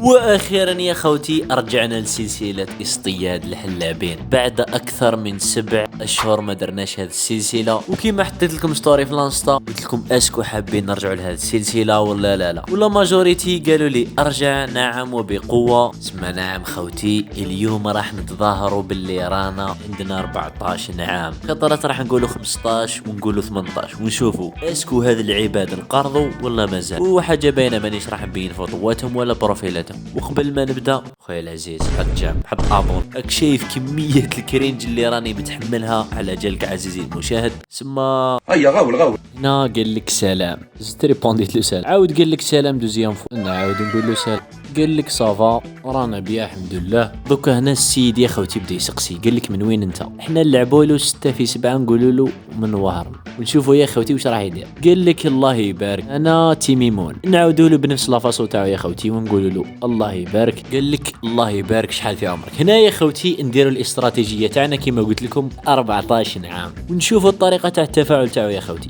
واخيرا يا خوتي رجعنا لسلسلة اصطياد الحلابين بعد اكثر من 7 اشهر ما درناش هذه السلسلة. وكيما حطيت لكم ستوري في الانستا قلت لكم اسكو حابين نرجعوا لهذه السلسلة ولا لا ولا ماجوريتي قالوا لي ارجع نعم وبقوة. اسمع نعم خوتي، اليوم راح نتظاهروا باللي رانا عندنا 14 عام، خطرات راح نقولوا 15 ونقولوا 18 ونشوفوا اسكو هذا العباد انقرضوا ولا مازال. وحاجة باينة مانيش راح نبين فوطواتهم ولا بروفيلاتهم. وقبل ما نبدا خويا العزيز حط جام حط ابون، راك شايف كمية الكرينج اللي راني متحملها على جالك عزيزي المشاهد. سما هيا غاول هنا قال لك سلام، زدت ريبونديت له سلام، عاود قال لك سلام دوزيام فو، نعاود نقول له سلام، قال لك صافا رانا بيا الحمد لله. دوكا هنا السيد يا خوتي بدا يسقسي، قال لك من وين انت؟ احنا نلعبوا له 6 في 7 نقولوا له من وهرن ونشوفوا يا خوتي واش راح يدير. قال لك الله يبارك انا تيميمون، نعاودوا له بنفس لافاسو تاعو يا خوتي ونقولوا له الله يبارك. قال لك الله يبارك شحال في عمرك. هنا يا خوتي نديروا الاستراتيجيه تاعنا كما قلت لكم 14 عام ونشوفوا الطريقه تاع التفاعل تاعو يا خوتي.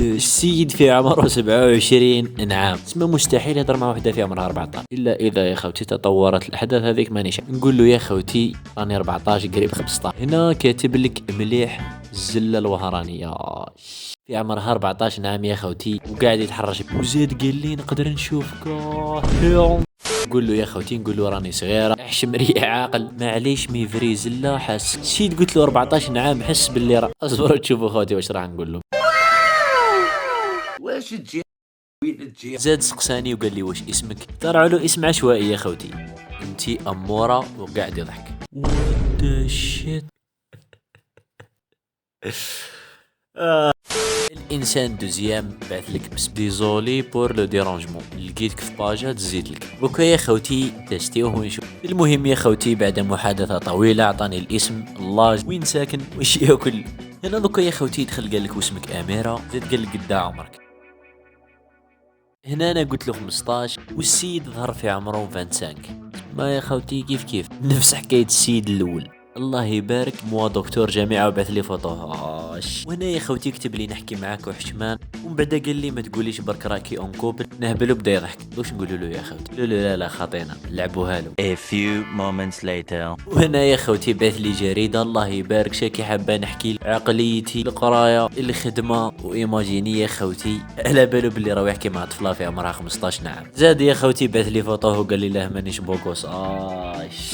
السيد في عمره 27 عام، تسمى مستحيل يهضر مع وحده في عمرها 14 الا اذا يا خوتي تطورت الاحداث هذيك مانيش نقول له يا خوتي راني 14 قريب 15. هنا كاتب لك مليح الزله الوهرانيه في عمرها 14 عام يا خوتي وقاعد يتحرش وزاد قال لي نقدر نشوفك. نقول له يا خوتي نقول له راني صغيره احشم ريح عاقل معليش ميفري زله حس السيد قلت له 14 عام حس باللي اصبروا تشوفوا خوتي واش راح نقول له. واش تجي وين تجي؟ زاد سقساني وقال لي واش اسمك؟ طلع له اسم عشوائي يا خوتي، انتي اموره وقاعد يضحك. وات شيت. الانسان دوزيام بعث لك بس ديزولي بور لو ديرانجمون، لقيتك في باجا تزيد لك. بوكا يا خوتي تستيوه ونشوف. المهم يا خوتي بعد محادثه طويله عطاني الاسم الله وين ساكن واش ياكل. هنا دوكا يا خوتي دخل قال لك واسمك اميره، زاد قال لك قد عمرك. هنا انا قلت له 15 والسيد ظهر في عمره 25. ما يا خوتي كيف نفس حكايه السيد الاول الله يبارك موا دكتور جامعه وبعث لي فوطوهاش. وهنا يا خوتي كتب لي نحكي معاك وحشمان ومن بعد قال لي ما تقوليش برك راكي اون كوبل. نهبل وبدا يضحك. واش نقولوا له يا خوتي؟ لا خاطينا لعبوها له. A few moments later. وهنا يا خوتي بعث لي جريده الله يبارك شاكي حابه نحكي عقليتي القرايه الخدمه وايماجيني يا خوتي على بالو باللي راه يحكي مع طفله في عمرها 15 عام. زاد يا خوتي بعث لي فوطوه وقال لي لا مانيش بوكوس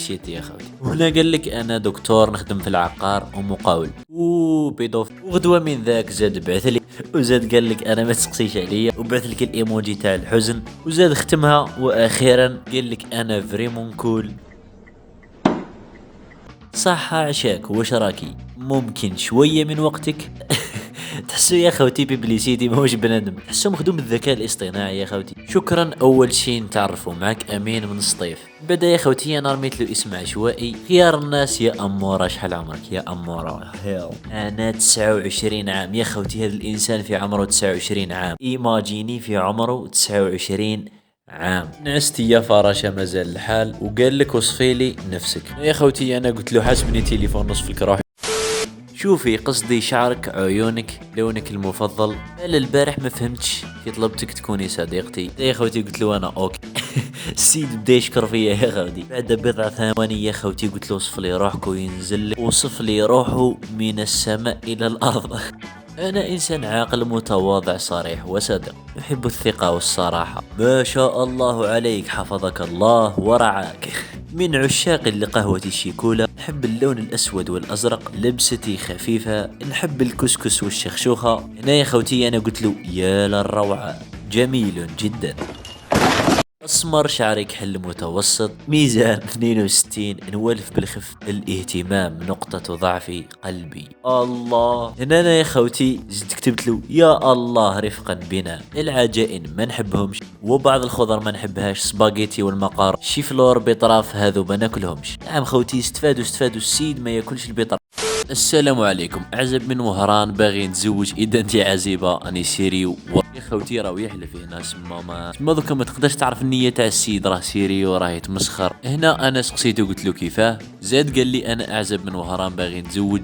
شيت يا خوتي. وهنا قال لك انا دكتور نخدم في العقار ومقاول بيضوف. وغدوه من ذاك زاد بعث لي وزاد قال لك انا ما تسقسيش عليا وبعث لك الايموجي تاع الحزن وزاد ختمها. واخيرا قال لك انا فريمون كول. صح عشاك واش راكي ممكن شويه من وقتك. تحسوا يا خوتي بيبليسيتي ماهوش بنادم، تحسوا مخدوم بالذكاء الاصطناعي يا خوتي. شكرا. اول شي نتعرفوا معك امين من سطيف. بدا يا خوتي انا رميت له اسم عشوائي. خيار الناس يا اموره شحال عمرك يا اموره؟ انا 29 عام يا خوتي. هذا الانسان في عمره 29 عام، ايماجيني في عمره 29 عام. نعست يا فراشة مازال الحال. وقال لك وصفي لي نفسك يا خوتي. انا قلت له حاسبني تليفون نصف الروح. شوفي قصدي شعرك عيونك لونك المفضل. انا البارح ما فهمتش كي طلبتك تكوني صديقتي يا خوتي. قلت له انا اوكي. السيد بدا يشكر فيا يا خوتي. بعد بضع ثواني يا خوتي قلت له وصف لي روحك وينزل لك. وصف لي روحه من السماء الى الارض. أنا إنسان عاقل متواضع صريح وصادق، أحب الثقة والصراحة. ما شاء الله عليك حفظك الله ورعاك. من عشاق لقهوة الشيكولا، نحب اللون الأسود والأزرق، لبستي خفيفة، نحب الكسكس والشخشوخة. هنا يا خوتي أنا قلت له يا للروعة جميل جدا. أسمر شعرك حل متوسط، ميزان 62، نولف بالخف، الاهتمام نقطة ضعفي قلبي. الله. هنا أنا يا خوتي زدت كتبت له يا الله رفقا بنا. العجائن ما نحبهمش وبعض الخضر ما نحبهاش، سباغيتي والمقار شيفلور بطراف هذو ما ناكلهمش. نعم خوتي استفادوا السيد ما ياكلش البطراف. السلام عليكم. اعزب من وهران باغي نتزوج اذا انت عزيبه راني سيريو يا خوتي راه يحلف هنا ما دوكا ما تقدرش تعرف النيه تاع السيد راه سيريو راه يتمسخر. هنا انا سقسيته قلت له كيفاه زاد قال لي انا اعزب من وهران باغي نتزوج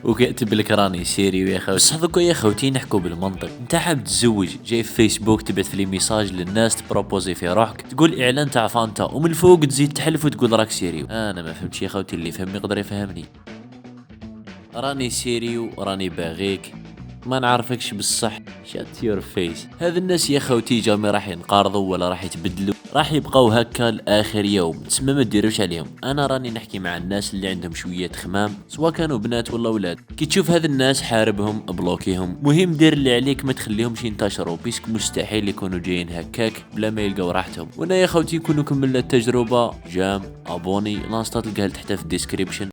وكاتب لك راني سيريو يا خوتي. بصح دوكا يا خوتي نحكوا بالمنطق. انت حاب تتزوج جاي في فيسبوك تبعث في لي ميساج للناس تبروبوزي في روحك تقول اعلان تاع فانتا ومن فوق تزيد تحلف وتقول راك سيريو. انا ما فهمتش يا خوتي اللي فهم يقدر يفهمني. راني سيريو راني باغيك ما نعرفكش بصح شات يور فيس. هذا الناس يا خوتي جامي راح ينقارضوا ولا راح يتبدلوا راح يبقاو هكا لاخر يوم تسمى ما ديروش عليهم. انا راني نحكي مع الناس اللي عندهم شويه خمام سواء كانوا بنات ولا ولاد. كي تشوف هذا الناس حاربهم بلوكيهم. مهم دير اللي عليك ما تخليهمش ينتشروا بيسك مستحيل يكونوا جايين هكاك بلا ما يلقاو راحتهم. وانا يا خوتي كونوا كملنا التجربه جام ابوني لانستا تلقاها تحت في الديسكريبشن.